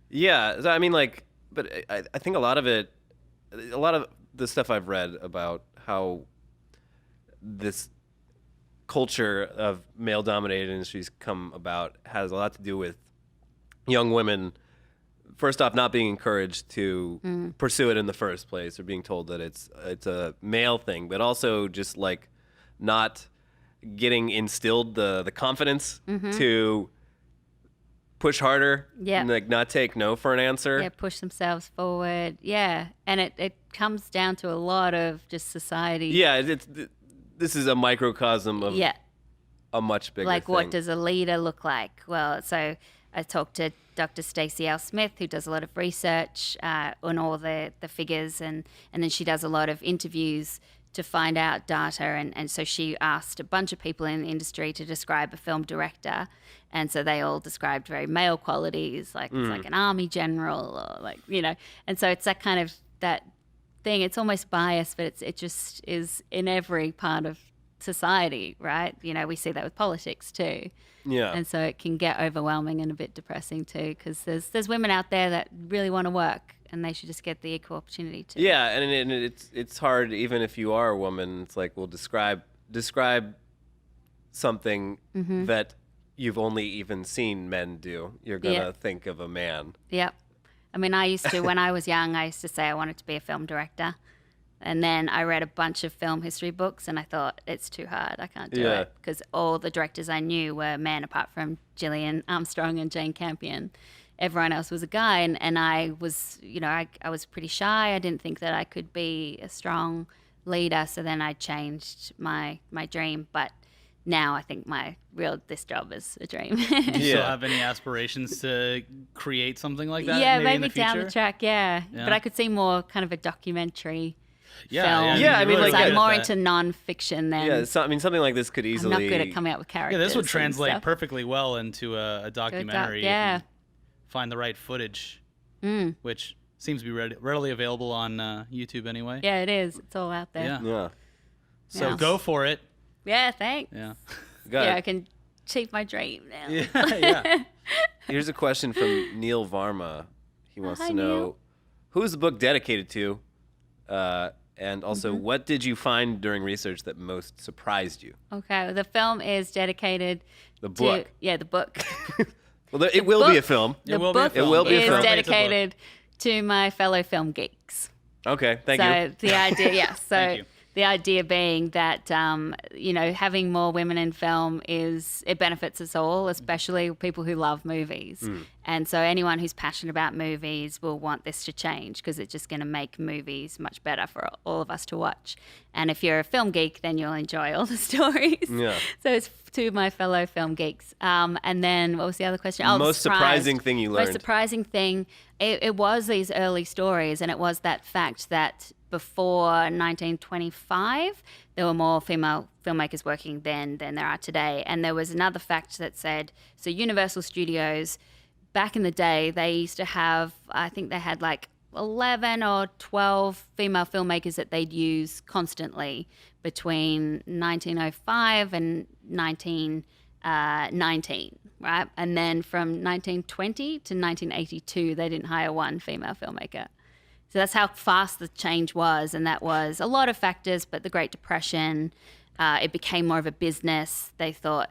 Yeah, so, I mean, like, but I think a lot of the stuff I've read about how this culture of male-dominated industries come about has a lot to do with young women, first off, not being encouraged to pursue it in the first place, or being told that it's a male thing, but also just like not getting instilled the confidence to push harder, Yeah. and like not take no for an answer. Yeah, push themselves forward. Yeah, and it comes down to a lot of just society. Yeah, this is a microcosm of Yeah. a much bigger Like, thing. what does a leader look like? Well, so I talked to Dr. Stacey L. Smith, who does a lot of research on all the figures, and then she does a lot of interviews to find out data. And so she asked a bunch of people in the industry to describe a film director. And so they all described very male qualities, like it's like an army general, or like, you know. And so it's that kind of that thing. It's almost biased, but it just is in every part of society, right? You know, we see that with politics too. Yeah. And so it can get overwhelming and a bit depressing too, because there's women out there that really want to work, and they should just get the equal opportunity to. Yeah, and it's hard even if you are a woman. It's like, well, describe something that you've only even seen men do. You're gonna Yeah. think of a man. Yep. I mean, I used to, when I was young, I used to say I wanted to be a film director. And then I read a bunch of film history books, and I thought, it's too hard. I can't do Yeah. it. Because all the directors I knew were men, apart from Gillian Armstrong and Jane Campion. Everyone else was a guy. And I was, you know, I was pretty shy. I didn't think that I could be a strong leader. So then I changed my dream. But now I think this job is a dream. Do you still Yeah. have any aspirations to create something like that? Yeah, maybe in maybe the down the future? track, yeah. Yeah. But I could see more kind of a documentary Yeah, film. Yeah, I you're mean, really like, I'm good at more that. into non-fiction than Yeah, I mean, something like this could I'm easily. not good at coming up with Yeah, characters. this would and translate stuff. perfectly well into a documentary. if yeah. you find the right footage, which seems to be readily available on YouTube anyway. Yeah, it is. It's all out there. Yeah. Yeah. So Yeah. go for it. Yeah, thanks. Yeah. Got Yeah, it. I can achieve my dream now. Yeah. Here's a question from Neil Varma. He wants hi, to know, Neil. who is the book dedicated to? And also, what did you find during research that most surprised you? Okay, well, the film is dedicated The to book. yeah, the book. Well, it will be a book- film. The will be a book film. It will be a is film. dedicated to my fellow film geeks. Okay, thank so you. the idea, yeah. So Thank you. the idea being that you know, having more women in film it benefits us all, especially people who love movies. And so anyone who's passionate about movies will want this to change, because it's just going to make movies much better for all of us to watch. And if you're a film geek, then you'll enjoy all the stories. Yeah. So it's to my fellow film geeks. And then what was the other question? Oh, Most surprising thing you learned. Most surprising thing, it was these early stories, and it was that fact that before 1925, there were more female filmmakers working than there are today. And there was another fact that said, so Universal Studios, back in the day, they used to have, I think they had like 11 or 12 female filmmakers that they'd use constantly between 1905 and 1919, right? And then from 1920 to 1982, they didn't hire one female filmmaker. So that's how fast the change was, and that was a lot of factors, but the Great Depression, it became more of a business. They thought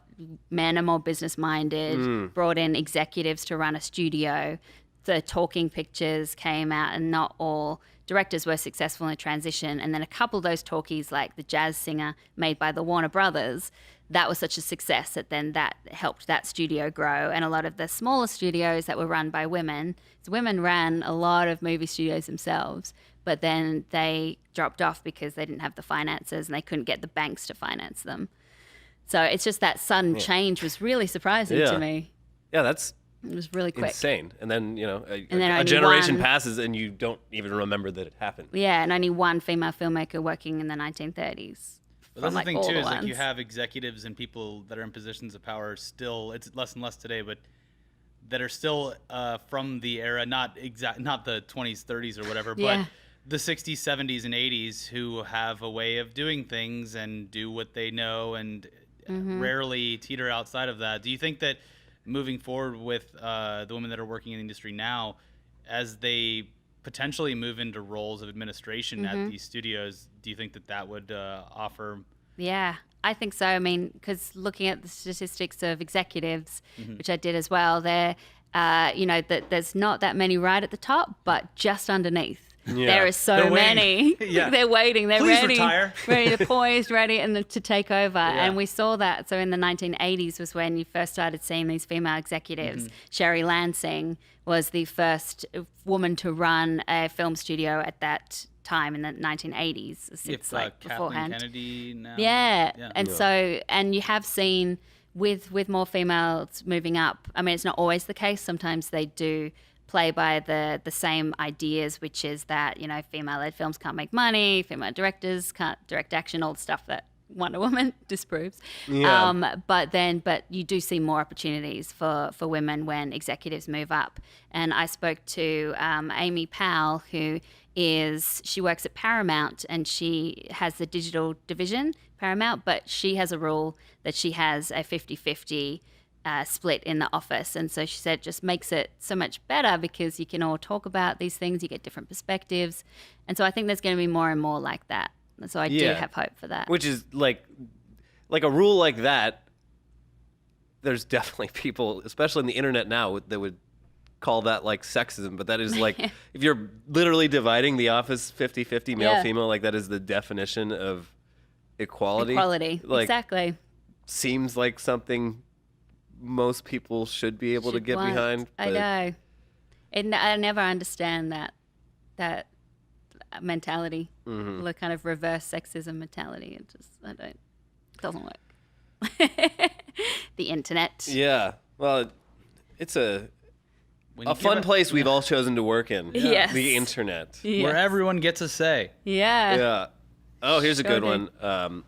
men are more business-minded, brought in executives to run a studio. The talking pictures came out, and not all directors were successful in the transition. And then a couple of those talkies, like The Jazz Singer, made by the Warner Brothers, that was such a success that then that helped that studio grow. And a lot of the smaller studios that were run by women, so women ran a lot of movie studios themselves, but then they dropped off because they didn't have the finances and they couldn't get the banks to finance them. So it's just that sudden change was really surprising to me. Yeah, that's it was really quick. insane. And then, then a only generation one- passes and you don't even remember that it happened. Yeah, and only one female filmmaker working in the 1930s. But that's from, the thing all too, the is like you ones. have executives and people that are in positions of power still. It's less and less today, but that are still from the era, not the 20s, 30s, or whatever, but Yeah. the 60s, 70s, and 80s, who have a way of doing things and do what they know and rarely teeter outside of that. Do you think that moving forward with the women that are working in the industry now, as they potentially move into roles of administration at these studios, do you think that would offer? Yeah, I think so. I mean, because looking at the statistics of executives, which I did as well, there, that there's not that many right at the top, but just underneath. Yeah. There is so They're waiting. many. Yeah. They're waiting. They're Please ready, retire. ready to poised, ready and to take over. Yeah. And we saw that. So in the 1980s was when you first started seeing these female executives. Sherry Lansing was the first woman to run a film studio at that time in the 1980s, since If like Kathleen beforehand. Kennedy now. Yeah. Yeah. And so, and you have seen with more females moving up. I mean, it's not always the case. Sometimes they do play by the same ideas, which is that, female-led films can't make money, female directors can't direct action, all the stuff that Wonder Woman disproves. Yeah. But you do see more opportunities for women when executives move up. And I spoke to Amy Powell, she works at Paramount, and she has the digital division, Paramount, but she has a rule that she has a 50-50 split in the office. And so she said it just makes it so much better because you can all talk about these things, you get different perspectives. And so I think there's going to be more and more like that. And so I do have hope for that. Which is like a rule like that, there's definitely people, especially in the internet now, that would call that like sexism. But that is like, if you're literally dividing the office 50-50 male-female, like that is the definition of equality. Equality, Like, exactly. seems like something most people should be able to Should get want. behind. I know. I never understand that mentality, the kind of reverse sexism mentality. It doesn't work. The internet. Yeah. Well, it's a When you fun give place we've all chosen to work in. Yes. The internet. Yeah. where everyone gets a say. Yeah. Yeah. Oh, here's a Sure good do. one.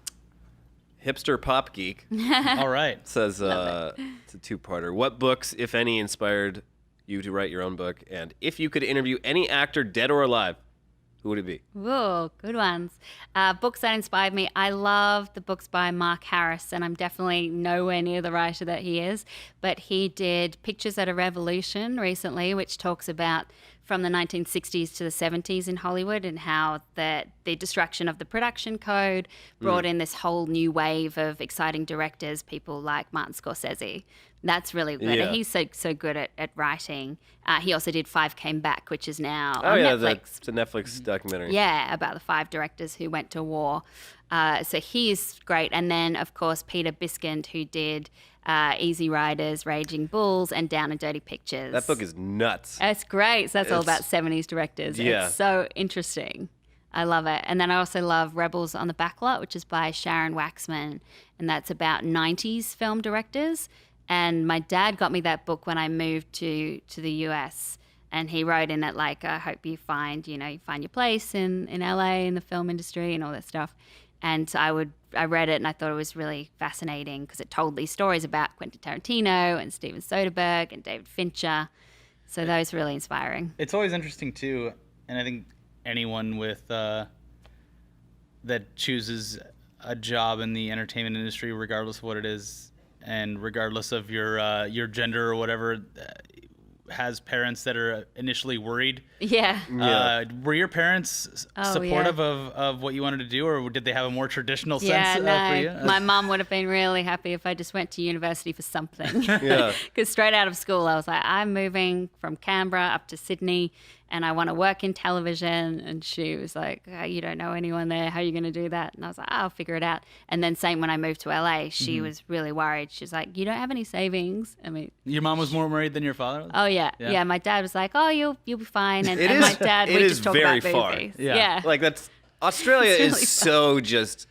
Hipster Pop Geek All right. says it's a two-parter. What books, if any, inspired you to write your own book? And if you could interview any actor, dead or alive, who would it be? Whoa, good ones. Books that inspired me. I love the books by Mark Harris, and I'm definitely nowhere near the writer that he is. But he did Pictures at a Revolution recently, which talks about from the 1960s to the 70s in Hollywood and how the destruction of the production code brought in this whole new wave of exciting directors, people like Martin Scorsese. That's really good. Yeah. He's so good at writing. He also did Five Came Back, which is now Oh, on yeah, Netflix. it's a Netflix documentary. Yeah, about the 5 directors who went to war. So he's great. And then, of course, Peter Biskind, who did Easy Riders, Raging Bulls, and Down and Dirty Pictures. That book is nuts. It's great. So that's all about It's- 70s directors. Yeah. It's so interesting. I love it. And then I also love Rebels on the Backlot, which is by Sharon Waxman. And that's about 90s film directors. And my dad got me that book when I moved to the US. And he wrote in it, like, I hope you find your place in LA in the film industry and all that stuff. And I read it and I thought it was really fascinating because it told these stories about Quentin Tarantino and Steven Soderbergh and David Fincher. So that was really inspiring. It's always interesting too, and I think anyone with that chooses a job in the entertainment industry, regardless of what it is, and regardless of your gender or whatever, has parents that are initially worried. Yeah. Were your parents supportive of what you wanted to do, or did they have a more traditional sense for you? My mom would have been really happy if I just went to university for something. Yeah. Because straight out of school, I was like, I'm moving from Canberra up to Sydney, and I want to work in television. And she was like, oh, you don't know anyone there. How are you going to do that? And I was like, I'll figure it out. And then same when I moved to LA, she was really worried. She was like, you don't have any savings. I mean, your mom was more worried than your father? Oh, yeah. My dad was like, oh, you'll be fine. And my dad, we just talk about movies. Yeah. Like, Australia It's really is so just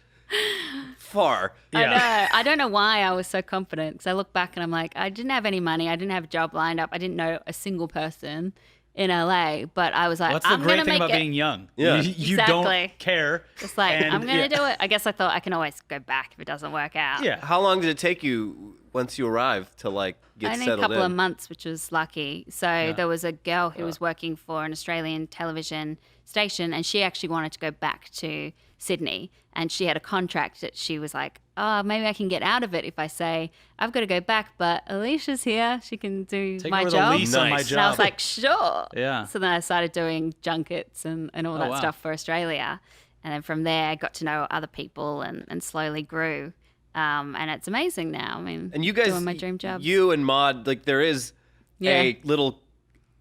far. I know. I don't know why I was so confident, because I look back and I'm like, I didn't have any money. I didn't have a job lined up. I didn't know a single person in LA, but I was like, I'm going to make it. That's the great thing about being young. Yeah. You Exactly. don't care. It's like, I'm going to do it. I guess I thought I can always go back if it doesn't work out. Yeah. How long did it take you once you arrived to like get Only settled in? a couple of months, which was lucky. So there was a girl who was working for an Australian television station, and she actually wanted to go back to Sydney, and she had a contract that she was like, oh, maybe I can get out of it if I say I've got to go back, but Alicia's here, she can do Take my over job. the lease on my Nice. job. And I was like, sure. Yeah. So then I started doing junkets and all that wow. stuff for Australia. And then from there, I got to know other people and slowly grew. And it's amazing now. I mean, And you guys, doing my dream job. you and Maud, like there is a little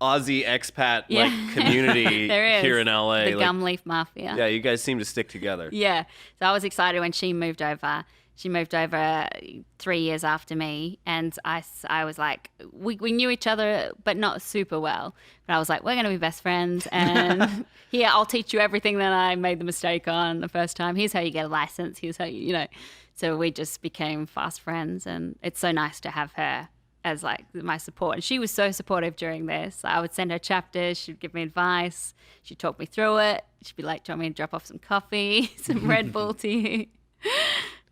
Aussie expat like community There is. here in LA. The like, Gumleaf Mafia. yeah, you guys seem to stick together. Yeah. So I was excited when she moved over. She moved over 3 years after me, and I was like, we knew each other, but not super well. But I was like, we're going to be best friends, and here, I'll teach you everything that I made the mistake on the first time. Here's how you get a license. Here's how you. So we just became fast friends, and it's so nice to have her as like my support. And she was so supportive during this. I would send her chapters. She'd give me advice. She'd talk me through it. She'd be like, do you want me to drop off some coffee, some Red Bull to you?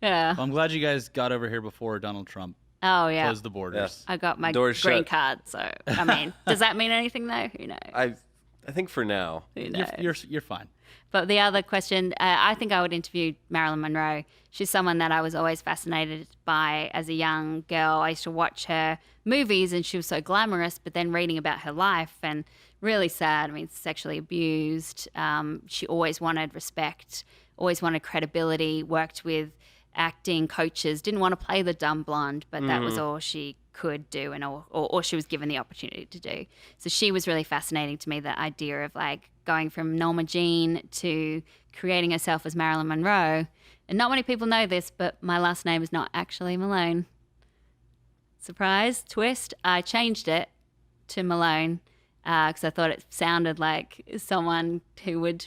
Yeah. Well, I'm glad you guys got over here before Donald Trump Oh, yeah. closed the borders. I got my Doors green shut. card. So, I mean, does that mean anything though? Who knows? I think for now. Who knows? You're fine. But the other question, I think I would interview Marilyn Monroe. She's someone that I was always fascinated by as a young girl. I used to watch her movies and she was so glamorous, but then reading about her life and really sad. I mean, sexually abused. She always wanted respect, always wanted credibility, worked with acting coaches, didn't want to play the dumb blonde, but that was all she could do and or she was given the opportunity to do. So she was really fascinating to me, the idea of like going from Norma Jean to creating herself as Marilyn Monroe. And not many people know this, but my last name is not actually Malone. Surprise, twist. I changed it to Malone because I thought it sounded like someone who would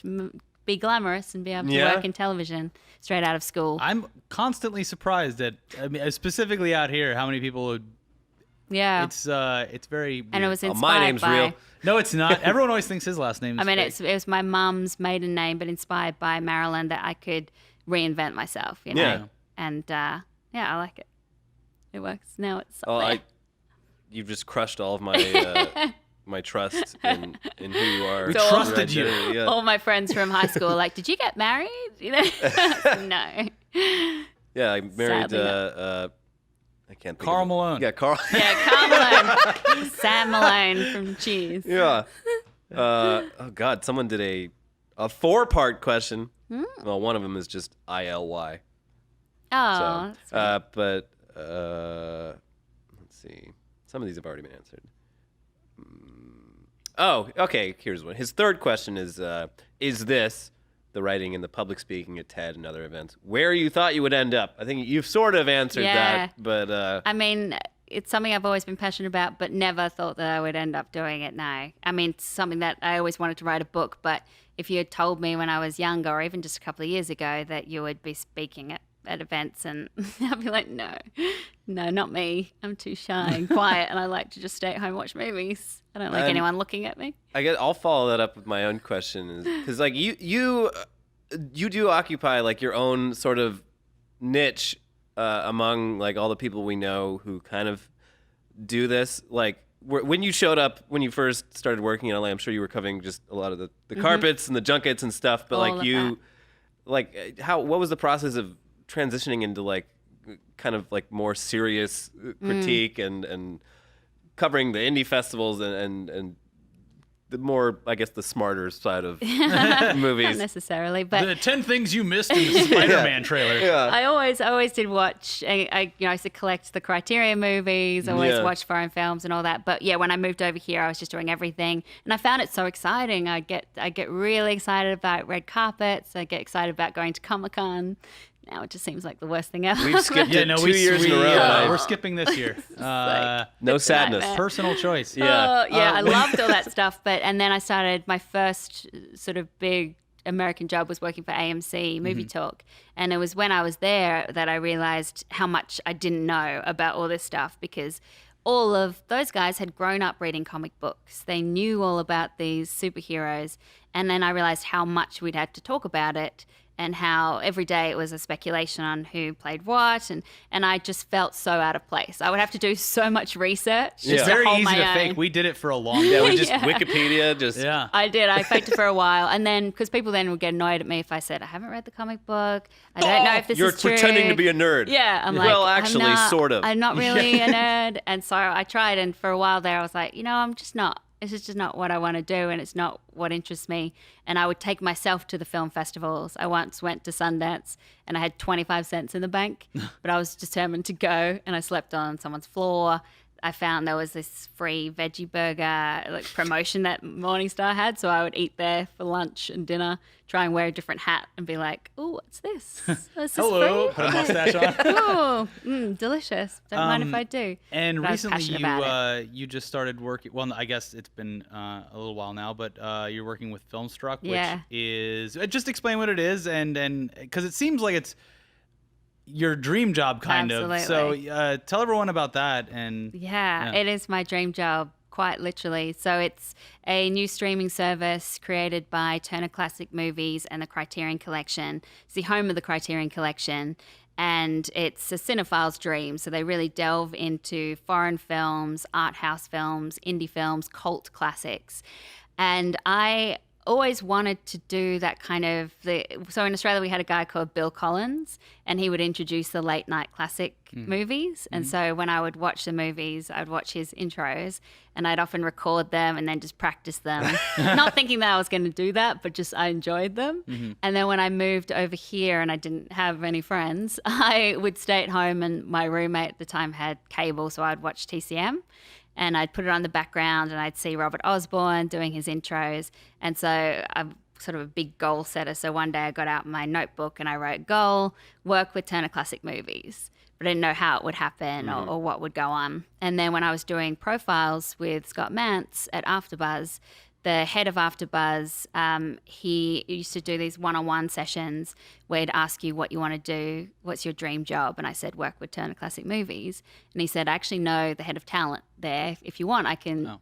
be glamorous and be able to work in television straight out of school. I'm constantly surprised at, I mean, specifically out here, how many people would. Yeah. It's very weird. And it was inspired my name's by... real. No, it's not. Everyone always thinks his last name is I mean, fake. it was my mum's maiden name, but inspired by Marilyn, that I could reinvent myself, you know? Yeah. And, I like it. It works. Now it's Oh, somewhere. you've just crushed all of my my trust in who you are. We So- trusted you. Yeah. All my friends from high school are like, did you get married? You know? No. Yeah, I married. Sadly not. I can't think. Carl of it. Malone. Yeah, Carl. Yeah, Carl Malone. Sam Malone from Cheers. Yeah. Oh God, someone did a 4-part question. Well, one of them is just ILY. Oh, So, that's but let's see. Some of these have already been answered. Oh, okay. Here's one. His third question is this the writing and the public speaking at TED and other events where you thought you would end up? I think you've sort of answered Yeah. that, but I mean, it's something I've always been passionate about, but never thought that I would end up doing it now. I mean, it's something that I always wanted to write a book, but if you had told me when I was younger or even just a couple of years ago that you would be speaking at events, and I'd be like, no, not me. I'm too shy and quiet, and I like to just stay at home and watch movies. I don't like anyone looking at me. I'll follow that up with my own question, because like you do occupy like your own sort of niche among like all the people we know who kind of do this. Like when you showed up, when you first started working in LA, I'm sure you were covering just a lot of the carpets and the junkets and stuff. But All like of you, like what was the process of transitioning into like kind of like more serious critique and covering the indie festivals and the more, I guess, the smarter side of movies. Not necessarily, but The 10 things you missed in the Spider-Man trailer. Yeah. I always did watch. I used to collect the Criterion movies. I always watched foreign films and all that. But yeah, when I moved over here, I was just doing everything, and I found it so exciting. I get really excited about red carpets. I get excited about going to Comic-Con. Now it just seems like the worst thing ever. We've skipped it 2 years in a row. We're skipping this year. No sadness. nightmare. Personal choice. Yeah. I loved all that stuff. And then I started my first sort of big American job was working for AMC Movie Talk. And it was when I was there that I realized how much I didn't know about all this stuff, because all of those guys had grown up reading comic books. They knew all about these superheroes. And then I realized how much we'd had to talk about it, and how every day it was a speculation on who played what, and I just felt so out of place. I would have to do so much research. Yeah. It's to very hold easy my to own. fake. We did it for a long time. Yeah, we just Wikipedia, just Yeah. I did. I faked it for a while, and then because people then would get annoyed at me if I said I haven't read the comic book. I don't know if this you're is true. pretending to be a nerd. Yeah, I'm like, well, actually, I'm not, sort of. I'm not really a nerd, and so I tried, and for a while there, I was like, I'm just not. This is just not what I want to do, and it's not what interests me. And I would take myself to the film festivals. I once went to Sundance, and I had 25 cents in the bank, but I was determined to go, and I slept on someone's floor. I found there was this free veggie burger like promotion that Morningstar had, so I would eat there for lunch and dinner, try and wear a different hat and be like, "Oh, what's this? Is this Hello. free? Put a mustache on. Oh, delicious. Don't mind if I do." And But I was recently passionate about you just started working. Well, I guess it's been a little while now, but you're working with Filmstruck, which Yeah. is just explain what it is, and because it seems like it's your dream job kind of. So Absolutely. tell everyone about that. And Yeah, Yeah. it is my dream job, quite literally. So it's a new streaming service created by Turner Classic Movies and the Criterion Collection. It's the home of the Criterion Collection, and it's a cinephile's dream. So they really delve into foreign films, art house films, indie films, cult classics. And I always wanted to do that kind of so in Australia we had a guy called Bill Collins, and he would introduce the late night classic movies. And so when I would watch the movies, I'd watch his intros, and I'd often record them and then just practice them, not thinking that I was going to do that, but just I enjoyed them. And then when I moved over here and I didn't have any friends, I would stay at home, and my roommate at the time had cable, so I'd watch TCM. And I'd put it on the background, and I'd see Robert Osborne doing his intros. And so I'm sort of a big goal setter. So one day I got out my notebook and I wrote, goal, work with Turner Classic Movies. But I didn't know how it would happen or what would go on. And then when I was doing profiles with Scott Mantz at AfterBuzz, the head of AfterBuzz, he used to do these one-on-one sessions where he'd ask you what you want to do, what's your dream job, and I said work with Turner Classic Movies, and he said I actually know the head of talent there. If you want, I can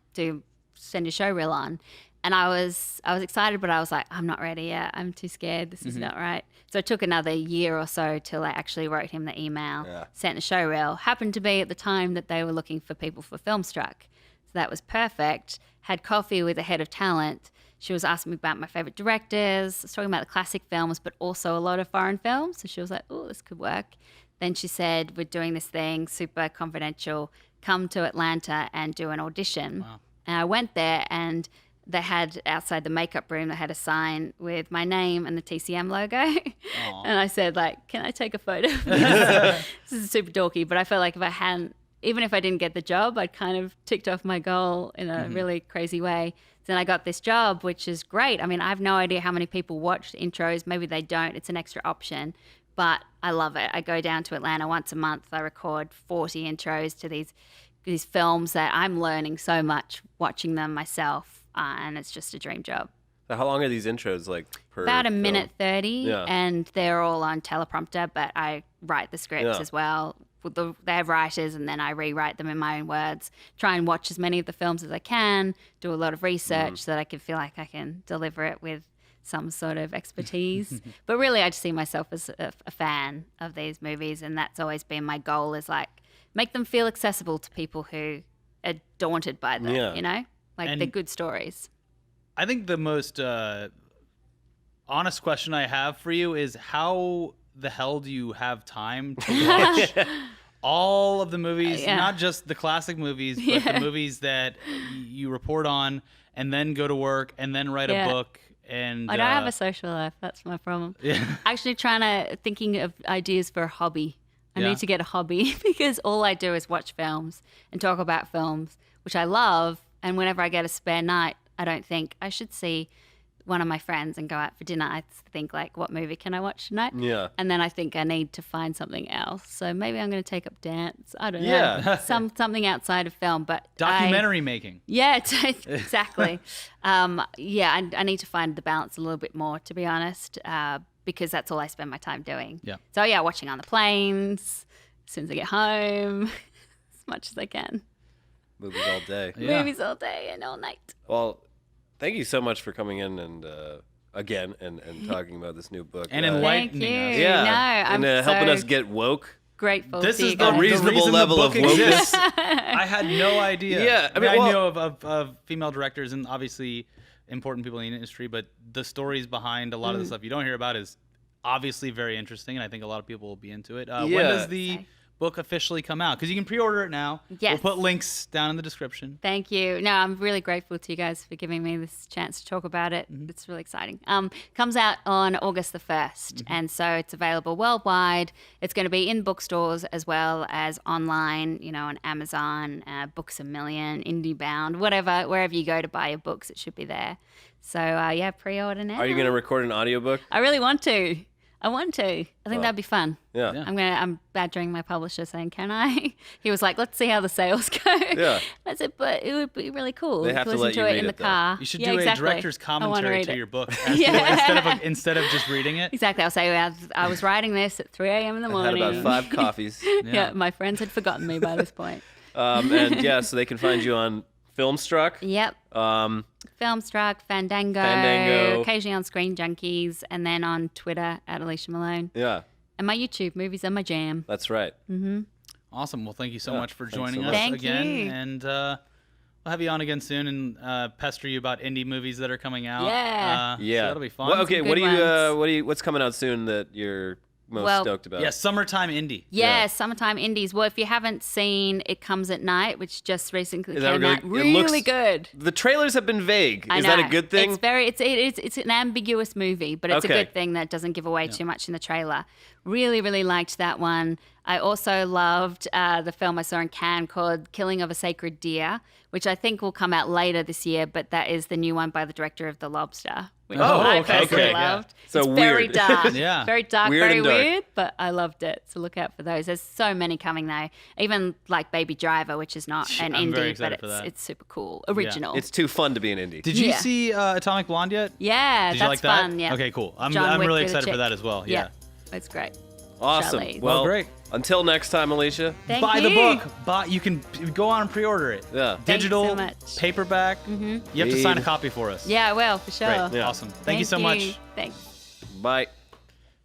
send your show reel on. And I was excited, but I was like, I'm not ready yet. I'm too scared. This is not right. So it took another year or so till I actually wrote him the email, sent the show reel. Happened to be at the time that they were looking for people for Filmstruck. So that was perfect. Had coffee with the head of talent. She was asking me about my favorite directors. I was talking about the classic films, but also a lot of foreign films. So she was like, oh, this could work. Then she said, we're doing this thing, super confidential. Come to Atlanta and do an audition. Wow. And I went there, and they had outside the makeup room, they had a sign with my name and the TCM logo. And I said, like, can I take a photo of this? This is super dorky, but I felt like if I hadn't, even if I didn't get the job, I'd kind of ticked off my goal in a really crazy way. So then I got this job, which is great. I mean, I have no idea how many people watch the intros. Maybe they don't. It's an extra option. But I love it. I go down to Atlanta once a month. I record 40 intros to these films that I'm learning so much watching them myself. And it's just a dream job. How long are these intros, like, per About a film? minute 30, Yeah. and they're all on teleprompter, but I write the scripts Yeah. as well. They have writers, and then I rewrite them in my own words. Try and watch as many of the films as I can, do a lot of research so that I can feel like I can deliver it with some sort of expertise. But really, I just see myself as a fan of these movies, and that's always been my goal, is like make them feel accessible to people who are daunted by them, Yeah. you know? Like And- they're good stories. I think the most honest question I have for you is how the hell do you have time to watch all of the movies, Yeah. not just the classic movies, but the movies that you report on and then go to work and then write Yeah. a book? And I don't have a social life. That's my problem. Yeah. Actually, thinking of ideas for a hobby. I Yeah. need to get a hobby because all I do is watch films and talk about films, which I love. And whenever I get a spare night, I don't think I should see one of my friends and go out for dinner. I think, like, what movie can I watch tonight? Yeah. And then I think I need to find something else. So maybe I'm going to take up dance. I don't know. Yeah. Something outside of film. But Documentary making. Yeah, exactly. I need to find the balance a little bit more, to be honest, because that's all I spend my time doing. Yeah. So, yeah, watching on the planes, as soon as I get home, as much as I can. Movies all day. Yeah. Movies all day and all night. Well, thank you so much for coming in and again and talking about this new book. And Uh, enlightening Thank you. us. Yeah. No, I'm and helping so us get woke. Grateful This to you is the guys. reason- reasonable level the of book exists. I had no idea. Yeah, I mean, I well- knew of female directors and obviously important people in the industry, but the stories behind a lot of the stuff you don't hear about is obviously very interesting, and I think a lot of people will be into it. When Yeah. does the book officially come out? Because you can pre-order it now. Yes. We'll put links down in the description. Thank you. No, I'm really grateful to you guys for giving me this chance to talk about it. It's really exciting. Comes out on August the 1st, and so it's available worldwide. It's going to be in bookstores as well as online, on Amazon, Books A Million, IndieBound, wherever you go to buy your books, it should be there. So, pre-order now. Are you going to record an audiobook? I really want to. I think that'd be fun. Yeah. Yeah. I'm badgering my publisher saying, can I? He was like, let's see how the sales go. Yeah. I said, but it would be really cool. They have to listen let to you it read in the it, though. car. You should Yeah, do exactly. a director's I wanna commentary read to it. your book Yeah. instead of just reading it. Exactly. I'll say I was writing this at 3 a.m. in the Had morning. about 5 coffees. Yeah, my friends had forgotten me by this point. And yeah, so they can find you on Filmstruck. Yep. Filmstruck, Fandango. occasionally on Screen Junkies, and then on Twitter at Alicia Malone. Yeah, And my YouTube, movies are my jam. that's right. Awesome. Well, thank you so Yeah, much for thanks joining so us much. Thank again. you. And we'll have you on again soon and pester you about indie movies that are coming out. Yeah. So Yeah, that'll be fun. Well, okay, Some what do good you ones. what's coming out soon that you're most Well, stoked about? Yeah, summertime indie. Yeah, Yeah. Summertime Indies. Well, if you haven't seen It Comes at Night, which just recently Is that came really- out, it really looks- good. The trailers have been vague. I Is that a know. good thing? It's an ambiguous movie, but it's Okay. a good thing that doesn't give away too much in the trailer. Really, really liked that one. I also loved the film I saw in Cannes called Killing of a Sacred Deer, which I think will come out later this year, but that is the new one by the director of The Lobster, which Oh, I okay, personally okay, yeah. loved. So it's very weird. dark. Yeah. Very dark, Weird very and dark. weird, but I loved it. So look out for those. There's so many coming though. Even like Baby Driver, which is not an I'm very indie, excited but for that. it's super cool. Original. It's too fun to be an indie. Did you Yeah. see Atomic Blonde yet? Yeah, Did that's you like that? fun. Yeah. Okay, cool. I'm John Wick really through the excited for chick. that as well. Yeah. It's great. Awesome. Charlize. Well, Well, great. Until next time, Alicia. Thank Buy you. the book. You can go on and pre-order it. Yeah. Thank you Digital, so much. paperback. You have to sign a Read. copy for us. Yeah, I will, for sure. Great. Yeah. Awesome. Thank you so much. Thanks. Bye.